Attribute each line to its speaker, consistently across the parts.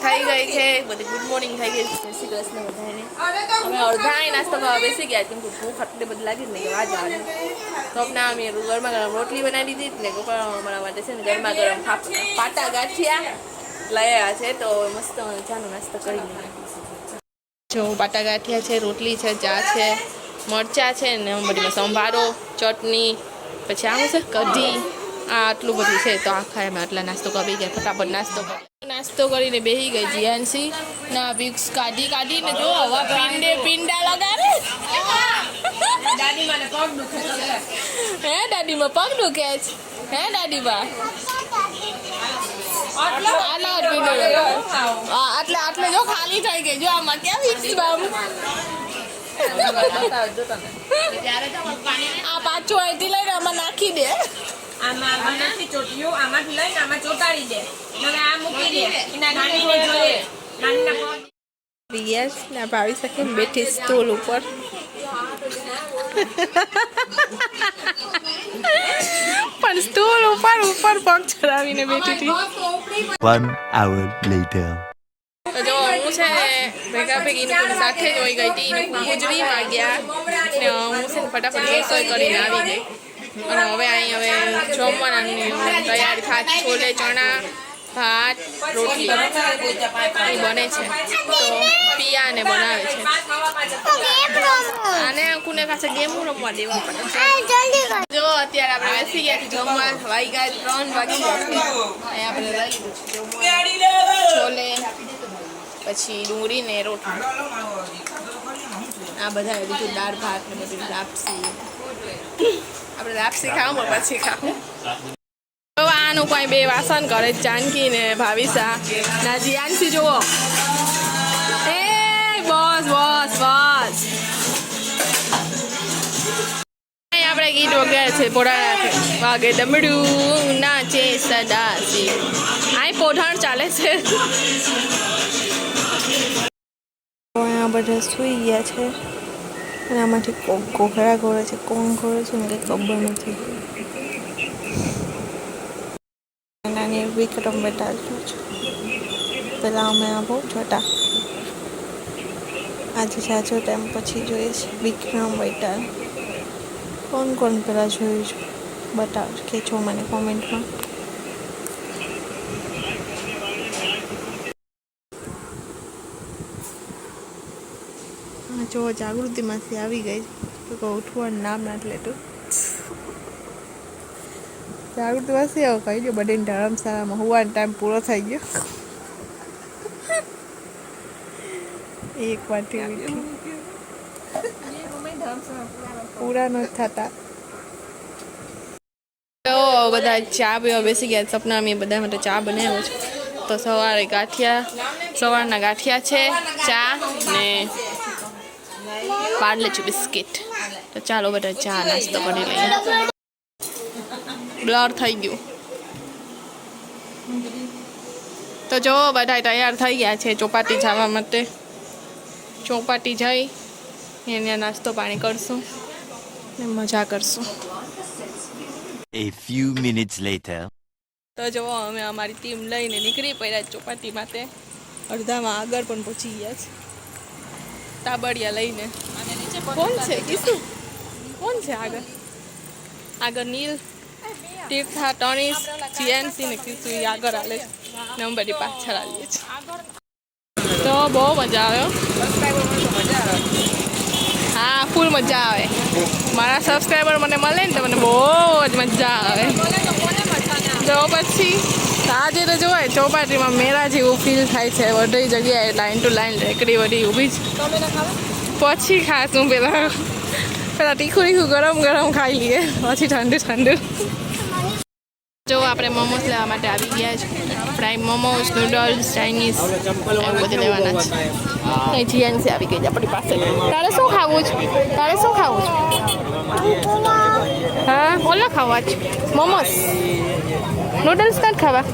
Speaker 1: થઈ ગઈ છે, બધી ગુડ મોર્નિંગ થઈ ગઈ છે. જય શ્રી કૃષ્ણ બધાને. અમે અડધા નાસ્તો કરવા બેસી ગયા કેમ કે ભૂખ આટલી બધી લાગી જ નહીં કે વાજ આવે. તો આપણે અમે ગરમા ગરમ રોટલી બનાવી દીધી ને ગોપાલ અમારા માટે છે ને ગરમા ગરમ પાટા ગાંઠિયા લાયા છે. તો મસ્ત મજાનો નાસ્તો કરી લઈએ. જો પાટા ગાંઠિયા છે, રોટલી છે, ચા છે, મરચાં છે ને બધી સંભારો, ચટણી, પછી આવું છે કઢી, આ આટલું બધું છે. તો આખા અમે આટલા નાસ્તો કરી ગયા, ફટાફટ નાસ્તો કરીને બેસી ગઈ જીયાનસી ના વિક્સ કાઢીને જો હવા પિંડા લગાડે. દાદીમાને પગ દુખે છે. હે દાદીમાં પગ દુખે છે? હે દાદીમાં આટલે જો ખાલી થઈ ગઈ. જો આમાં ક્યાં વિક્સ બામ આ પાછું અહીંથી લઈને આમાં નાખી દે.
Speaker 2: આમાં નથી ચોટ્યું, આમાંથી લઈને આમાં ચોટાડી દે. હવે આ મૂકી દે. એના નાનીને જોઈએ. નાનીના
Speaker 1: યસ ના ભાવી શકે બેઠી સ્ટૂલ ઉપર. પણ સ્ટૂલ ઉપર પગ ચડાવીને બેઠી હતી.
Speaker 3: 1 hour later.
Speaker 1: તો જો હું છે ભેગા ભેગી સાથે જ હોઈ ગઈ હતી. ગુજરીમાં ગયા ને હું છે ફટાફટ રસોઈ કરીને આવી ગઈ. અને હવે અહીં જમવાની તૈયારી થાય. છોલે ચણા, ભાત, રોટલી એ બને છે. તો પિયાને બનાવે છે. આને કુને પાસે ગેમ રમવા દેવા પડે. જો અત્યારે આપણે બેસી ગયા જમવા. વાગી ગયા 3 વાગી ગયા. અહીં આપણે લઈ લીધું છોલે, પછી ડુંગળી ને રોટલી. આ બધા લીધું દાળ ભાત ને બધું લાપસી. આપણે લાપસી ખાવું પછી ખાવું. આનું કોઈ બે વાસણ કરે જાનકી ને ભાવિસા ના જીયાનસી જુઓ. એ બસ આપણે ગીત વગાડે છે. પોઢા વાગે ડમડું નાચે સદાસી. આ પોઢાણ ચાલે છે. આ બધા સુઈ ગયા છે અને આમાંથી ઘોઘરા ઘોરે છે. કોણ ઘોરે છે ને કંઈ ખબર નથી. નાની વિક્રમ બેટા છે. પેલા અમે આ બહુ છોટા આજે સાચો ટાઈમ પછી જોઈએ છે વિક્રમ બેટા. કોણ પેલા જોયું છે બતાવ કે છો મને કોમેન્ટમાં. જો જાગૃતિમાંથી આવી ગઈ તો ઉઠવાનું નામ ના લેતું. જાગૃતિમાંથી આવું કહી ગયો બધાને ધર્મશાળામાં હોવાનો ટાઈમ પૂરો થઈ ગયો. એક વારથી પૂરા ન થતા. તો બધા ચા પીવા બેસી ગયા. સપના મેં બધા માટે ચા બનાવ્યો છે. તો સવારના ગાંઠિયા છે, ચા ને પાર્લે છે બિસ્કિટ. તો ચાલો બધા ચા નાસ્તો કરી લઈએ. બ્લર થઈ ગયું. તો જો બધા તૈયાર થઈ ગયા છે ચોપાટી જવા માટે. ચોપાટી જઈ એને નાસ્તો પાણી કરશું ને મજા કરશું.
Speaker 3: A few minutes later.
Speaker 1: તો જો અમે અમારી ટીમ લઈને નીકળી પડ્યા ચોપાટી માટે. અડધામાં આગળ પણ પહોંચી ગયા છે તાબડિયા લઈને. કોણ છે કિસુ? કોણ છે આગળ નીલ, તીર્થા, ટણીશ, જીએનસી ને કિસુ આગળ હાલે ને અમે બધી પાછળ આવીએ છીએ. તો બહુ મજા આવ્યો. હા ફૂલ મજા આવે. મારા સબસ્ક્રાઈબર મને મળે ને તો મને બહુ જ મજા આવે. તો પછી આજે તો જોવાય ચોપાટીમાં મેળા જેવું ફીલ થાય છે. બધી જગ્યાએ લાઈન ટુ લાઈન રેકડી બધી ઊભી જ. પછી ખાશું પેલા તીખું ગરમ ખાઈ લઈએ પછી ઠંડુ. જો આપણે મોમોસ લેવા માટે આવી ગયા છે. ફ્રાય મોમોસ, નૂડલ્સ, ચાઇનીઝ એવું બધું લેવાના છે. અહીં જીયાનસી આવી ગઈ આપણી પાસે. તારે શું ખાવું છે? હા ઓલા ખાવા છે મોમોસ, નૂડલ્સ નથી ખાવા.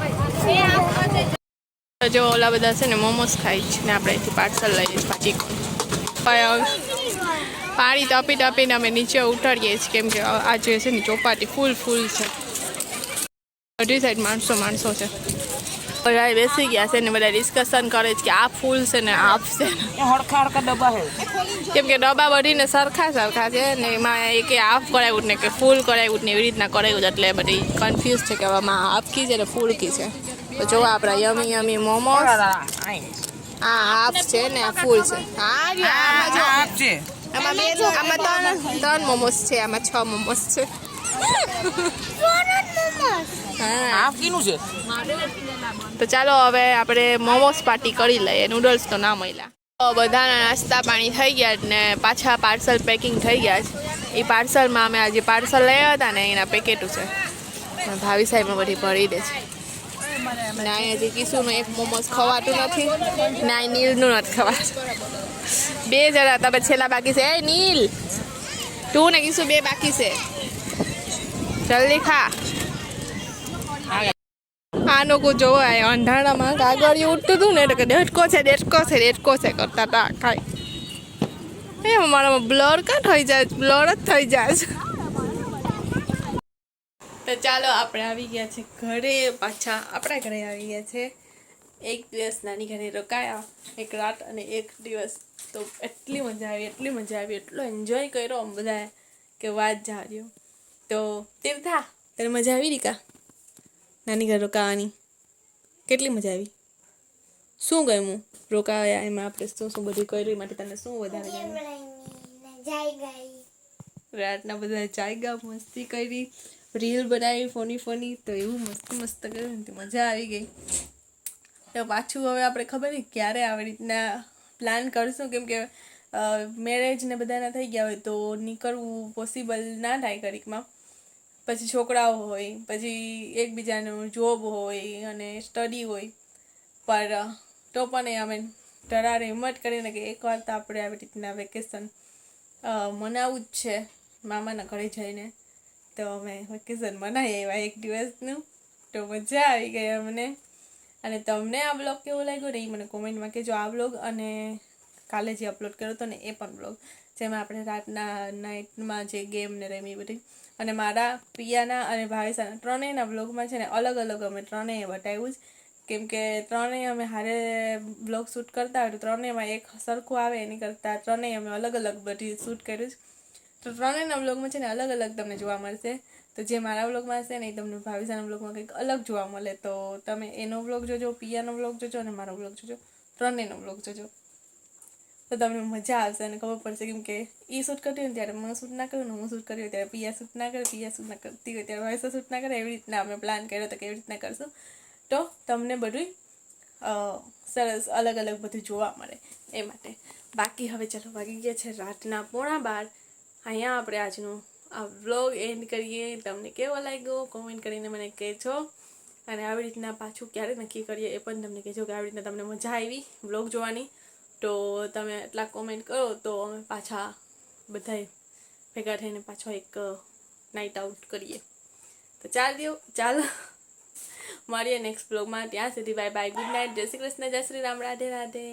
Speaker 1: જો ઓલા બધા છે ને મોમોસ ખાઈ છે ને આપણે અહીંથી પાર્સલ લઈએ છીએ પાછી. પાણી ટપીને અમે નીચે ઉતરીએ છીએ કેમ કે આજે છે ને ચોપાટી ફૂલ છે. બધી સાઈડ માણસો છે. બધા બેસી ગયા છે ને બધા ડિસ્કશન કરે છે કે આ ફૂલ છે ને હાફ છે ને.
Speaker 2: એ હરખા હરખા ડબ્બા છે.
Speaker 1: કેમ કે ડબ્બા બધીને સરખા છે ને એમાં એક હાફ કરાવ્યું ને કે ફૂલ કરાવ્યું ને એવી રીતના કરાવ્યું એટલે બધી કન્ફ્યુઝ છે કે આમાં હાફ કી છે ને ફૂલ કી છે. તો જો આપણા યમી મોમોસ આ હાફ છે ને આ ફૂલ છે. હા જો
Speaker 2: આપ છે.
Speaker 1: આમાં ત્રણ મોમોસ છે, આમાં 6 મોમોસ છે. હા
Speaker 2: આપ કીનું છે.
Speaker 1: તો ચાલો હવે આપણે મોમોસ પાર્ટી કરી લઈએ. નૂડલ્સ તો ના મળ્યા. તો બધાના નાસ્તા પાણી થઈ ગયા ને પાછા પાર્સલ પેકિંગ થઈ ગયા છે. એ પાર્સલમાં અમે આજે પાર્સલ લઈ હતા ને એના પેકેટો છે. ભાવી સાહેબમાં બધી ભરી દે છે. ને અહીંયા જે કિશુનું એક મોમોસ ખવાતું નથી ને આ નીલનું નથી ખવાતું. 2 જણા તમે છેલ્લા બાકી છે. એ નીલ તું ને કિશુ 2 બાકી છે. જલ્દી ખા. આનો કો જોવો અંધારામાં કાગળિયું ઉઠતું હતું ને એટલે કે ડેટકો છે કરતા હતા ખાઈ. એ મારામાં બ્લર કાં થઈ જાય, બ્લર જ થઈ જાય છે. તો ચાલો આપણે આવી ગયા છે ઘરે પાછા. આપણા ઘરે આવી ગયા છે. એક દિવસ નાની ઘરે રોકાયા, એક રાત અને એક દિવસ. તો એટલી મજા આવી, એટલો એન્જોય કર્યો આમ બધાએ કે વાત જાડ્યો. તો તીર્થા તને મજા આવી રીકા નાની ઘર રોકાવાની? કેટલી મજા આવી? શું ગમ્યું રોકાયા એમાં? આપણે શું બધું કર્યું માટે તને શું વધારે ગમ્યું? રાતના બધા જાયગા, મસ્તી કરી, રીલ બનાવી ફોની. તો એવું મસ્ત કર્યું ને મજા આવી ગઈ. તો પાછું હવે આપણે ખબર નહીં ક્યારે આવી રીતના પ્લાન કરશું, કેમ કે મેરેજ ને બધાના થઈ ગયા હોય તો નીકળવું પોસિબલ ના થાય ઘડીકમાં. પછી છોકરાઓ હોય, પછી એકબીજાનું જોબ હોય અને સ્ટડી હોય. પર તો પણ અમે ટરારે હિંમત કરીને કે એકવાર તો આપણે આવી રીતના વેકેશન મનાવવું જ છે મામાના ઘરે જઈને. તો અમે વેકેશન મનાવી આવ્યા એક દિવસનું. તો મજા આવી ગઈ અમને. અને તમને આ બ્લોગ કેવો લાગ્યો ને એ મને કોમેન્ટમાં કહેજો. આ બ્લોગ અને કાલે જે અપલોડ કર્યો હતો ને એ પણ બ્લોગ, જેમાં આપણે રાતના નાઇટમાં જે ગેમ ને રમી બધી. અને મારા પિયાના અને ભાવિસાના ત્રણેયના બ્લોગમાં છે ને અલગ અમે ત્રણેય બતાવ્યું જ. કેમ કે ત્રણેય અમે હારે બ્લોગ શૂટ કરતા હોય તો ત્રણેયમાં એક સરખું આવે એની કરતાં ત્રણેય અમે અલગ બધી શૂટ કર્યું છે. તો ત્રણેયના બ્લોગમાં છે ને અલગ તમને જોવા મળશે. તો જે મારા બ્લોગમાં હશે ને એ તમને ભાવિસાના બ્લોગમાં કંઈક અલગ જોવા મળે. તો તમે એનો બ્લોગ જોજો, પિયાનો બ્લોગ જોજો અને મારો બ્લોગ જોજો, ત્રણેયનો બ્લોગ જોજો. તો તમને મજા આવશે અને ખબર પડશે. કેમ કે એ શૂટ કરતી હોય ત્યારે હું શૂટ ના કરું ને હું શૂટ કરી હોય ત્યારે પિયા શૂટ ના કરે, પિયા શૂટ ના કરતી હોય ત્યારે ભાવિસા શૂટ ના કરે. એવી રીતના અમે પ્લાન કર્યો તો કેવી રીતના કરશું. તો તમને બધું સરસ અલગ બધું જોવા મળે એ માટે. બાકી હવે ચાલો વાગી ગયા છે રાતના 11:15. અહીંયા આપણે આજનો આ વ્લોગ એન્ડ કરીએ. તમને કેવો લાગ્યો કોમેન્ટ કરીને મને કહેજો. અને આવી રીતના પાછું ક્યારે નક્કી કરીએ એ પણ તમને કહેજો કે આવી રીતના તમને મજા આવી વ્લોગ જોવાની. તો તમે એટલા કોમેન્ટ કરો તો અમે પાછા બધાય ભેગા થઈને પાછો એક નાઇટ આઉટ કરીએ. તો ચાલો મળીએ નેક્સ્ટ બ્લોગમાં. ત્યાં સુધી બાય, ગુડ નાઇટ, જય શ્રી કૃષ્ણ, જય શ્રી રામ, રાધે રાધે.